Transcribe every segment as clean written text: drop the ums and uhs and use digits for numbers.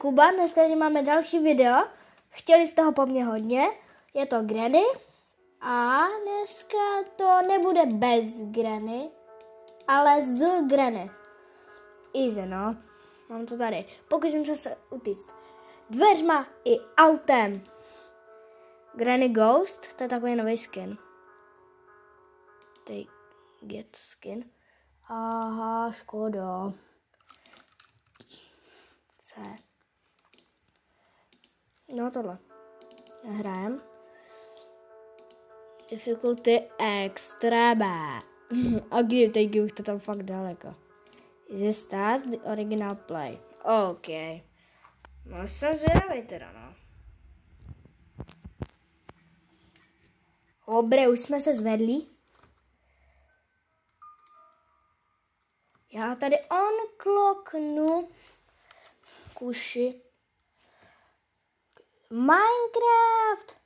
Kuba, dneska tady máme další video. Chtěli jste ho po mně hodně. Je to Granny. A dneska to nebude bez Granny, ale z Granny. Easy, no. Mám to tady. Pokusím se utíct dveřma i autem. Granny Ghost, to je takový nový skin. Take get skin. Aha, škoda. C. No tohle. Hrajem. Difficulty extreme. A teď už to tam fakt daleko. Is it start the original play? OK. No jsem zvědavý teda, no. Dobré, už jsme se zvedli. Já tady unclocknu kuši. Minecraft.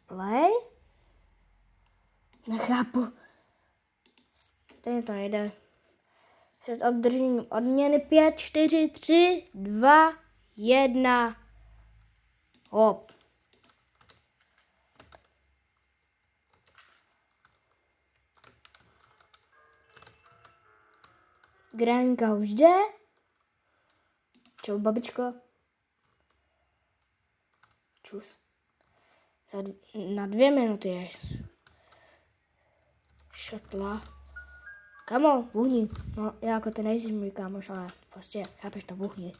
Play? Nechápu. Stejně to nejde. Před obdržením odměny 5, 4, 3, 2, 1. Hop. Granka už jde. Čau, babičko. Čus. Na 2 minuty je. Šotla. Kamo, vuhni. No, já jako ty nejsi můj kámoš, ale prostě, chápeš to, vuhni.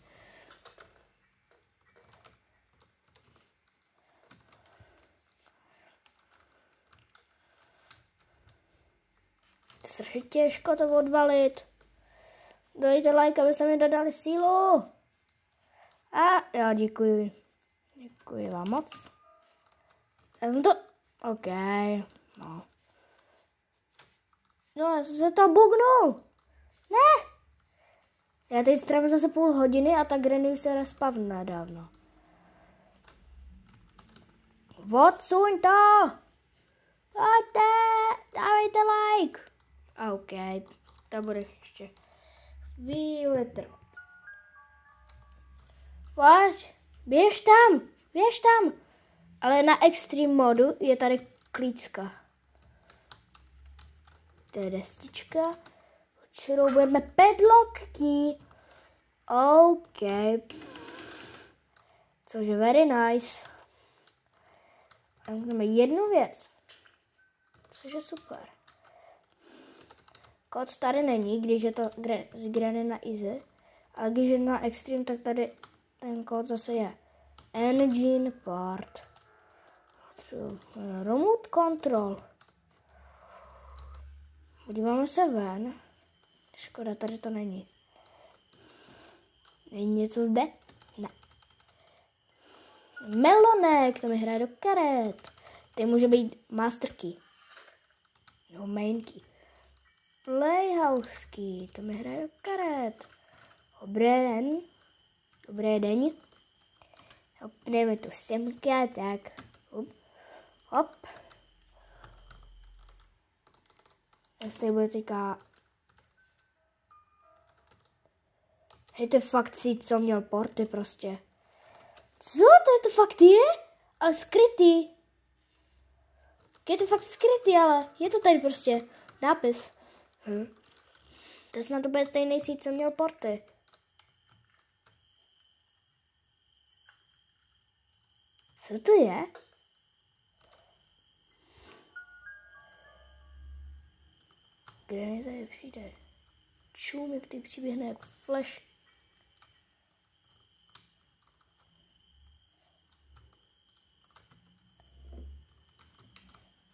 To je strašně těžko to odvalit. Dejte like, abyste mi dodali sílu. A já děkuji. Děkuji vám moc. Já jsem to... OK. No. No, já jsem se to bugnul. Ne. Já teď strávím zase půl hodiny a ta Granny už se respavne dávno. Odsuň to. Pojďte. Dávejte like. OK. To bude ještě chvíli trvat. Pojď. Běž tam. Běž tam. Ale na extreme modu je tady klícka. To je destička. Šroubujeme padlocky. OK. Což je very nice. A máme jednu věc. Což je super. Kód tady není, když je to z Granny na easy. A když je na extreme, tak tady ten kód zase je engine part. Remote control. Podíváme se ven. Škoda, tady to není. Není něco zde? Ne. Melonek, to mi hraje do karet. Tady může být master key. No main key. Playhouse key, to mi hraje do karet. Dobrý den. Dobrý den. Opneme tu semka, tak. Hop. Jestli bude teďka... Hej, to je fakt si, co měl porty prostě. Co? To fakt je? Ale skrytý. Je to fakt skrytý, ale je to tady prostě nápis. To je snad to bude stejný síť, co měl porty. Co to je? Granny tady přijde. Čum, jak ty přiběhne jak flash.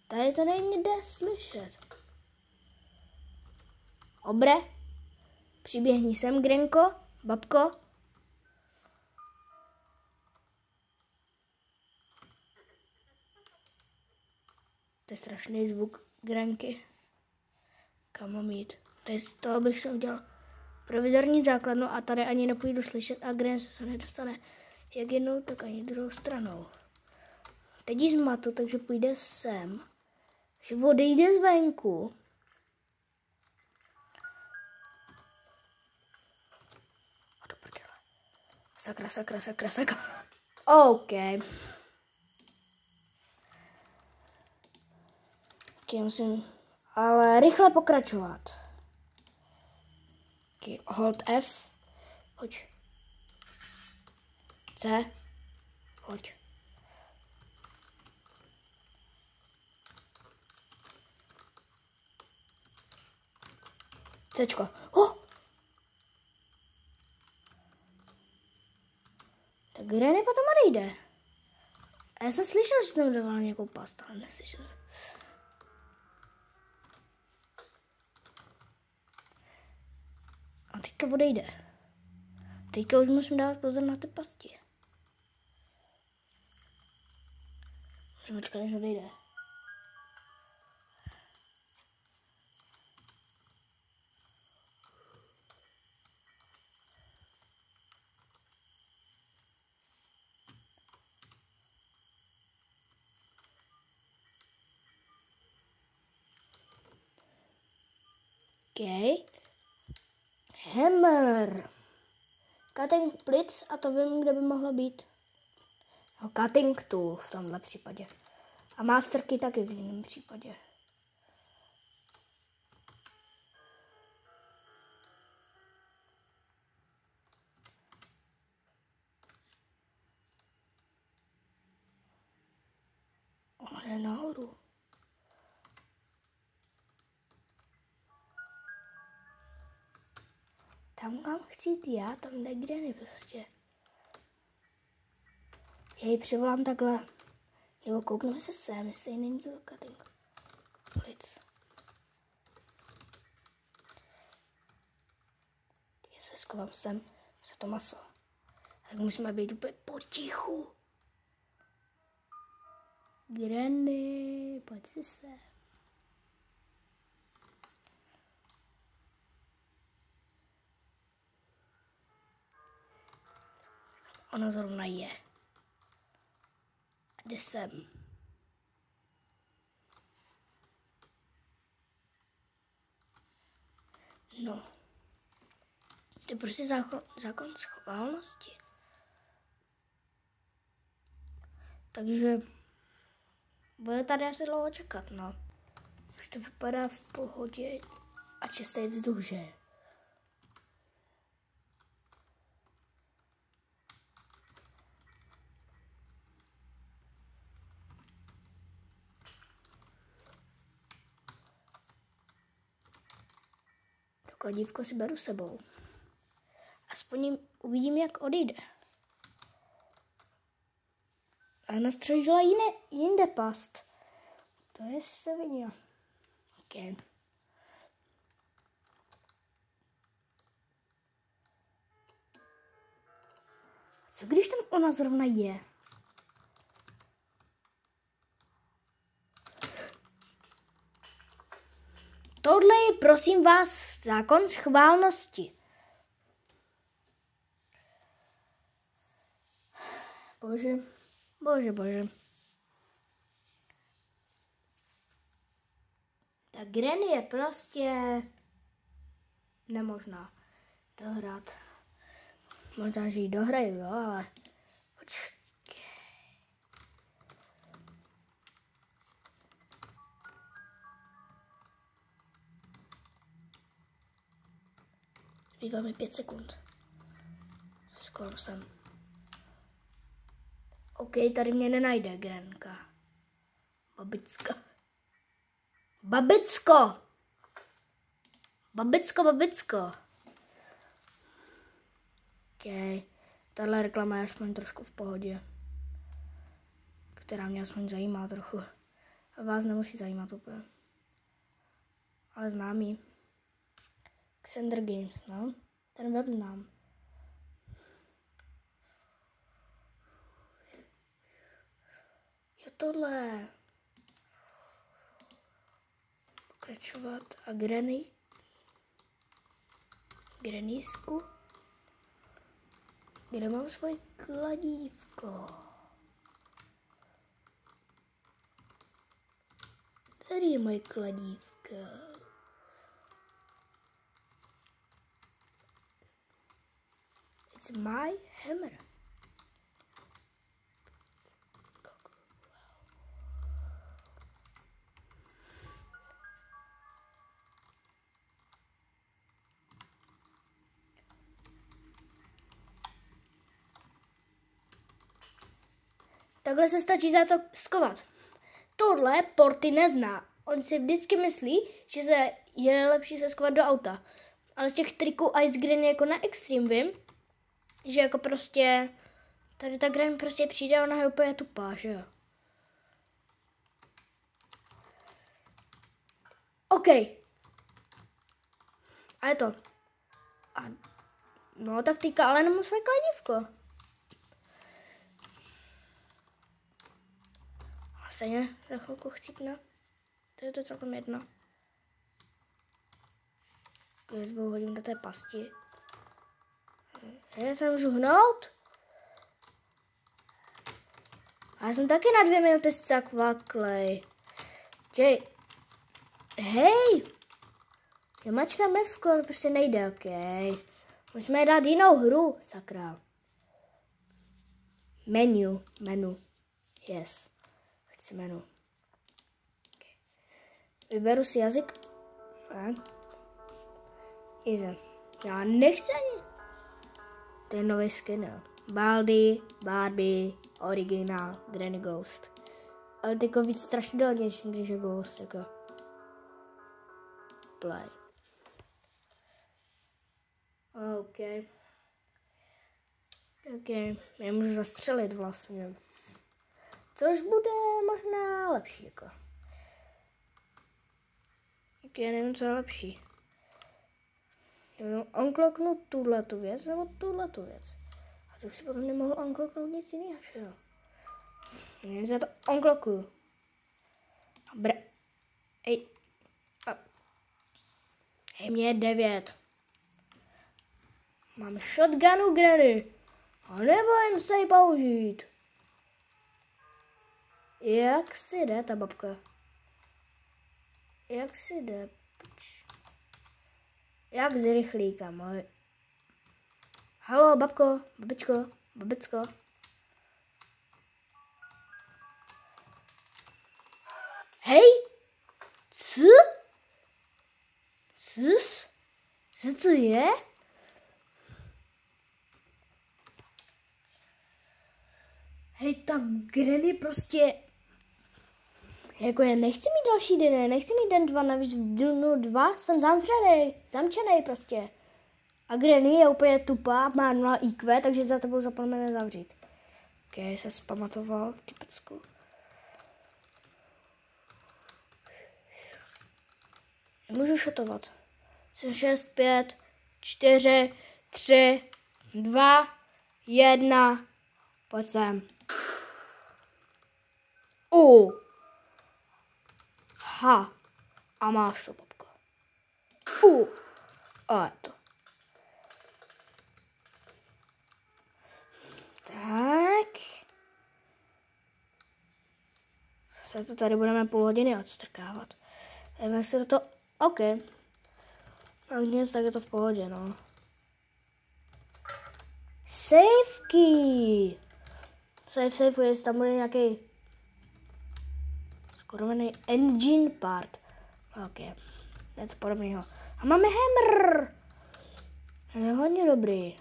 Tady to nejde slyšet. Dobré. Přiběhni sem, Granko, babko. To je strašný zvuk Granky. Kam mám jít? To je z toho bych se udělal provizorní základnu a tady ani nepůjdu slyšet a Granny se nedostane jak jednou, tak ani druhou stranou. Teď ji zmatu, takže půjde sem. Že odejde zvenku. Sakra. OK. Musím ale rychle pokračovat. Okay. Hold F. Pojď. C. Pojď. Cčko. Tak Granny potom odejde. A já jsem slyšel, že tam dával nějakou past, ale neslyšel. A teďka odejde. Teďka už musím dávat pozor na ty pasti. Musím čekat, než odejde. Okay. Hammer. Cutting splits a to vím, kde by mohlo být. No, cutting tool v tomhle případě. A masterky taky v jiném případě. Ona jde nahoru. Tam, kam chci jít já, tam jde Granny prostě. Já ji přivolám takhle. Nebo koukneme se sem, jestli není to cutting. Plic. Já se schovám sem za to maso. Tak musíme být úplně potichu. Granny, pojď si sem. Ona zrovna je. A jde sem. No. To je prostě zákon schválnosti. Takže bude tady asi dlouho čekat, no. Už to vypadá v pohodě a čistý vzduch, že? Kladívko si beru sebou. Aspoň uvidím, jak odejde. A nastřelila jinde past. To je svině. Okay. Co když tam ona zrovna je? Tohle je, prosím vás, zákon schválnosti. Bože. Ta Granny je prostě nemožná dohrát. Možná, že ji dohraju, jo, ale počkej. Zbývá mi 5 sekund. Skoro jsem. OK, tady mě nenajde Granka. Babicko. OK, tahle reklama je aspoň trošku v pohodě. Která mě aspoň zajímá trochu. A vás nemusí zajímat úplně. Ale znám ji. Xander Games, no. Ten web znám. Jo, tohle. Pokračovat. A Grannisku. Kde mám svoje kladívko? Tady je moje kladívko. It's my hammer. Takhle se stačí za to skovat. Tohle Porty nezná. On si vždycky myslí, že je lepší se skovat do auta. Ale z těch triků Ice Granny jako na Extreme vím, že jako prostě tady ta Granny prostě přijde a ona je úplně tupá, že jo. OK. A je to. A no tak týká ale jenom své kladívko. A stejně za chvilku chcípne. To je to celkem jedno. Když hodím do té pasti. Já se můžu hnout. A já jsem taky na 2 minuty zcakvaklej. Hej! Já mačkám F, ale prostě nejde, OK. Musíme dát jinou hru, sakra. Menu. Yes. Chci menu. Okay. Vyberu si jazyk. Easy. Já nechci ani. To je nový skin, jo. Baldi, Barbie, originál, Granny Ghost. Ale jako víc strašidelnější, když je Ghost, jako. Play. OK. Já můžu zastřelit vlastně. Což bude možná lepší, jako. OK, nevím, co je lepší. Unclocknout tuhletu věc, nebo tuhletu věc. A to už si potom nemohl unclocknout nic jiného, že jo. Já to unclockuju. Hej. Hej, mě je 9. Mám shotgunu Granny. A nebojím se ji použít. Jak si jde ta babka? Jak si jde? Jak z rychlíka, můj. Haló, babko, babicko. Hej! Co to je? Hej, ta Granny prostě... Jako já nechci mít další den, nechci mít den 2, navíc v dnu 2 jsem zamčenej prostě. A Granny je úplně tupá, má 0 IQ, takže za tebou zapomene zavřít. OK, se zpamatoval, typecku. Nemůžu šotovat. 6, 5, 4, 3, 2, 1, pojď sem. Ha. A máš to, babko. A je to. Tak. Se to tady budeme půl hodiny odstrkávat. Jdeme si do toho. OK. A nic, tak je to v pohodě, no. Save key. Save, jestli tam bude nějaký skorovaný engine part. OK. Něco podobného. A máme hammer. Je hodně dobrý.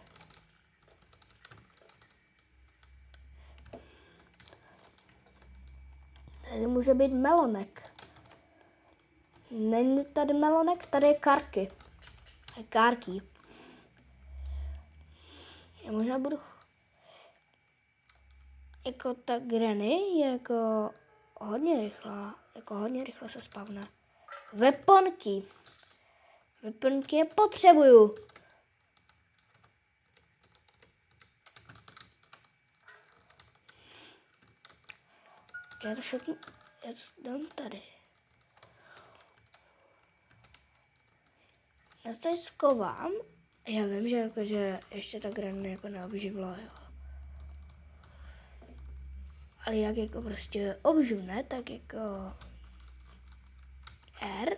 Tady může být melonek. Není tady melonek, tady je karky. Kárky. Já možná budu... Jako ta Granny je jako hodně rychlá. Jako hodně rychle se spavne. Weaponky. Weaponky je potřebuju. Já to šutnu. Já to dám tady. Já to tady skovám. Já vím, že ještě ta Granny jako neobživla, jo. Ale jak jako prostě obživne, tak jako R.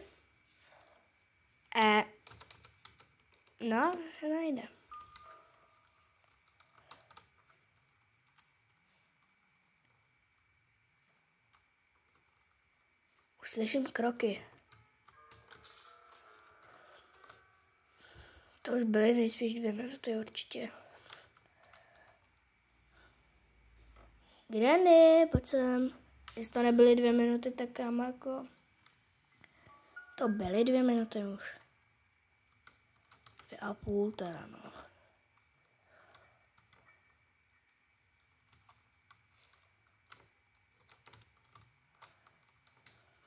No, se najde. Slyším kroky. To už byly nejspíš 2 minuty určitě. Granny, pojď sem. Jestli to nebyly 2 minuty, tak kámo jako... To byly 2 minuty už. 2,5 teda, no.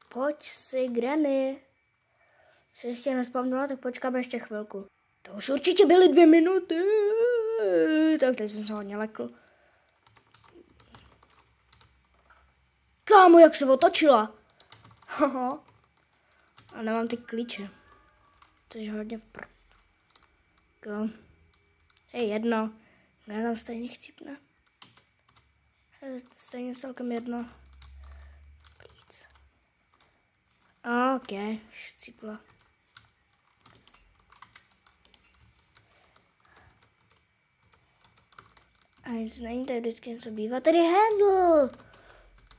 Pojď si, Granny. Se ještě nespavnula, tak počkáme ještě chvilku. To už určitě byly 2 minuty. Tak teď jsem se hodně lekl. Kámo, jak se otočila. Haha. A nemám ty klíče. Což hodně vpr... Hej, jedno. Já tam stejně chcípne. Stejně celkem jedno. OK, chcípla. A nic není, tady vždycky něco bývá. Tady handle!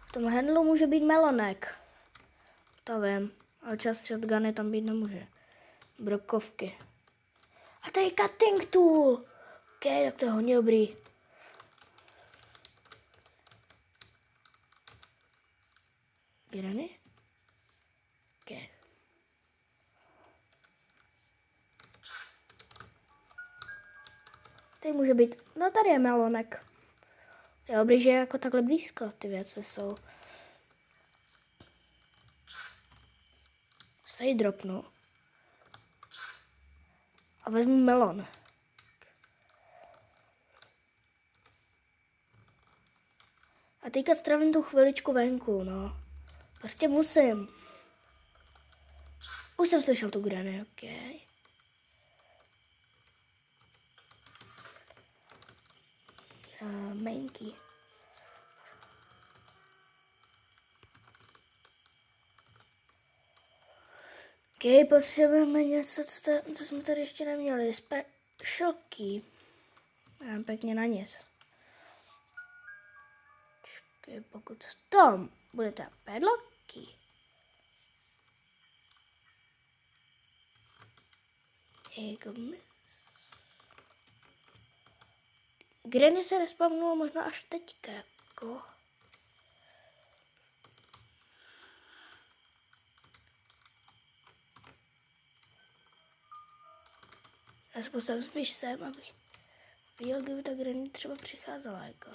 V tom handlu může být melonek. To vím, ale čas shotguny tam být nemůže. Brokovky. A tady cutting tool! OK, tak to je hodně dobrý. Granny? OK. Tady může být, no tady je melonek. Je dobrý, že jako takhle blízko ty věci jsou. Se ji dropnu. A vezmu melon. A teďka strávím tu chviličku venku, no. Prostě musím. Už jsem slyšel tu Granny, OK. Main key. OK, potřebujeme něco, co jsme tady ještě neměli. Special key. Dám pěkně na nic. Okay, pokud v tom bude ta padlock key. Granny se respavnula možná až teďka, jako. Já se postavím spíš sem, abych viděl, kdyby ta Granny třeba přicházela, jako.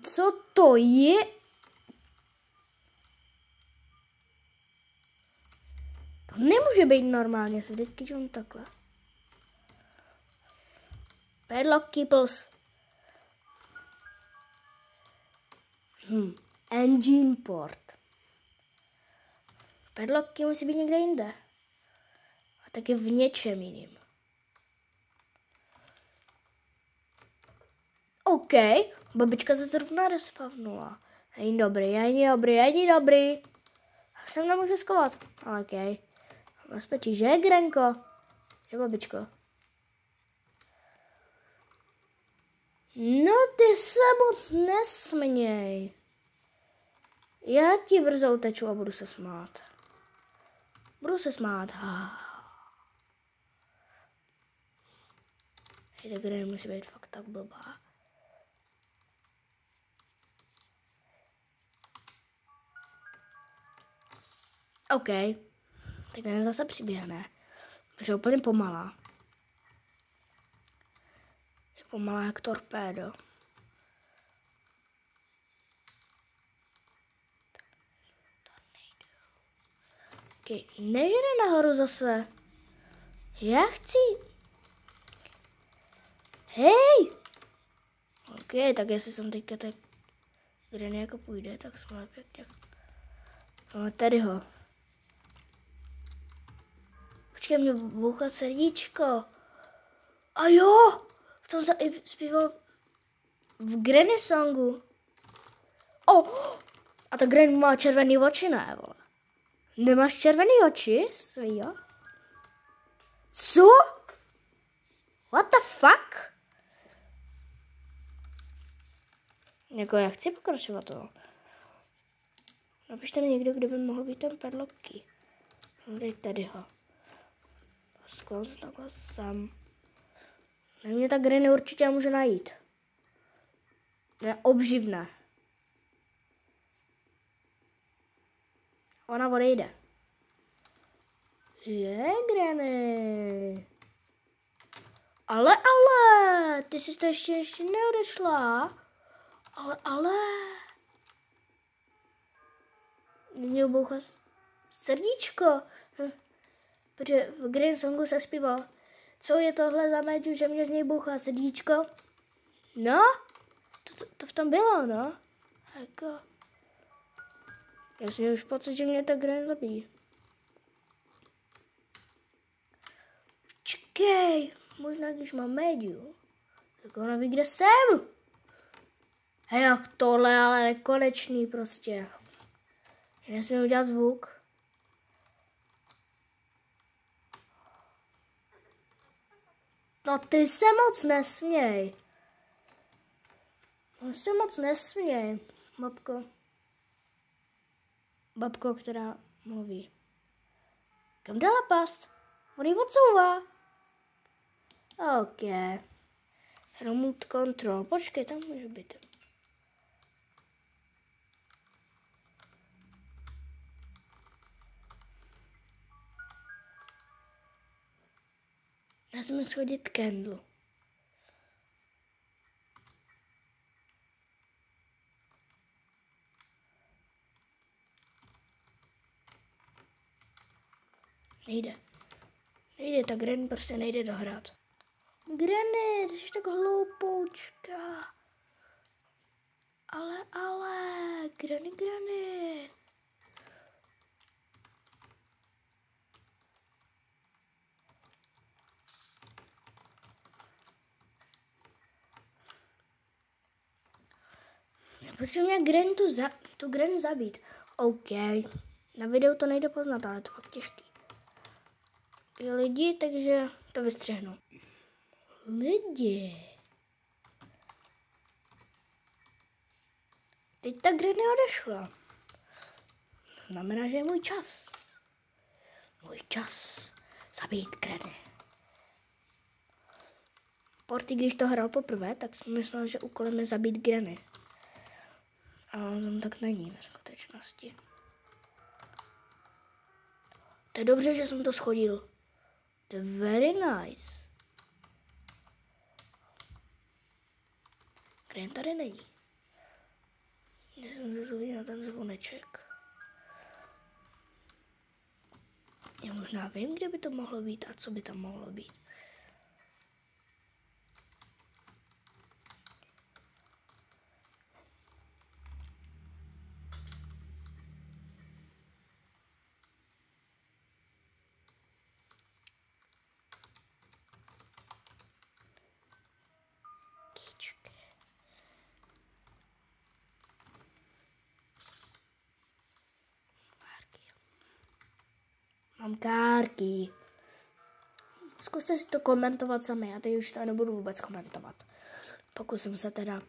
Co to je? To nemůže být normálně, se vždycky dělám takhle. Padlock keepers. Engine port. Padlocky musí být někde jinde. A taky v něčem jiným. OK, babička se zrovna respavnula. Není dobrý. Já se nemůžu skovat, ale OK. Bezpečí, že, Grenko? Že, babičko? No, ty se moc nesměj. Já ti brzo uteču a budu se smát. Hej, ta Granny musí být fakt tak blbá. OK. Tak Granny zase přiběhne. Protože je úplně pomalá. Je pomalá jak torpédo. Okay. Než jde nahoru zase. Já chci. Hej! OK, tak jestli jsem teďka tak Granny jako půjde, tak jsme pěkně. No, tady ho. Počkej, mě bouchá srdíčko. A jo! V tom se i zpíval v Granny songu. A ta Granny má červený oči, ne, vole? Nemáš červený oči, svýjo? Co? What the fuck? Jako já chci pokračovat to. Napište mi někdo, kde by mohl být ten padlock key. No tady ho. Skvěle takhle sem. Mě ta Granny určitě může najít. Je obživné. Ona odejde. Je, Granny. Ale, ty jsi to ještě neodešla. Ale. Měl bouchat srdíčko. Protože v Green Songu se zpíval. Co je tohle za médium, že mě z něj bouchá srdíčko? No, to v tom bylo, no. Jako. Já si už pocit, že mě ta Green zabíjí. Čekej, možná když mám médium, tak ona ví, kde jsem. Hej, jak tohle, ale nekonečný prostě. Nesmím udělat zvuk. No ty se moc nesměj. No se moc nesměj, babko. Babko, která mluví. Kam dala past? On ji odsouvá. OK. Remote control. Počkej, tam může být. Já jsem schodit candle. Nejde. Nejde, ta Granny prostě nejde dohrát. Granny, ty jsi tak hloupoučka. Ale, Granny. Já potřebuji tu Granny zabít. OK. Na videu to nejde poznat, ale to fakt těžký. Je lidi, takže to vystřihnu. Lidi. Teď ta Granny odešla. Znamená, že je můj čas. Můj čas zabít Granny. Porty, když to hrál poprvé, tak jsem myslel, že úkolem je zabít Granny. Ale tam tak není ve skutečnosti. To je dobře, že jsem to schodil. To je very nice. Granny tady není. Já jsem se zvěděl na ten zvoneček. Já možná vím, kde by to mohlo být a co by tam mohlo být. Mám kárky. Zkuste si to komentovat sami, já teď už to nebudu vůbec komentovat. Pokusím se teda.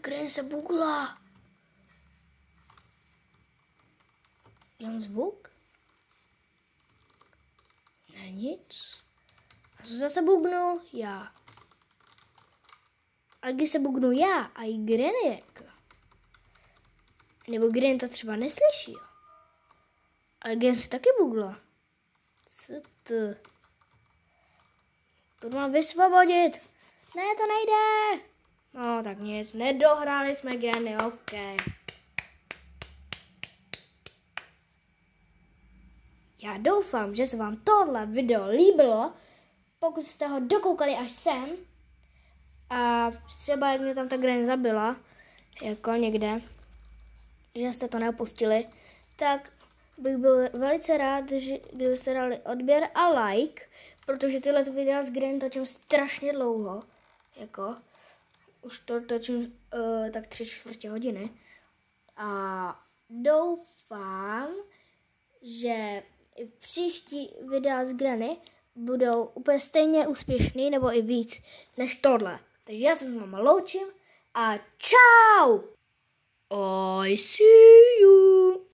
Granny se bugla. Dělám zvuk? Ne, nic. A co zase bugnul? Já. A když se bugnu já a i Granny jako. Nebo Granny to třeba neslyší, jo. Ale Granny se taky bugla. Co to? To mám vysvobodit. Ne, to nejde. No, tak nic. Nedohráli jsme Granny, OK. Já doufám, že se vám tohle video líbilo. Pokud jste ho dokoukali až sem, a třeba jak mě tam ta Granny zabila, jako někde, že jste to neopustili, tak bych byl velice rád, že kdybyste dali odběr a like, protože tyhle videa s Granny točím strašně dlouho, jako, už to točím tak 3/4 hodiny a doufám, že i příští videa s Granny budou úplně stejně úspěšný nebo i víc než tohle. Takže já se s váma loučím a čau! I see you!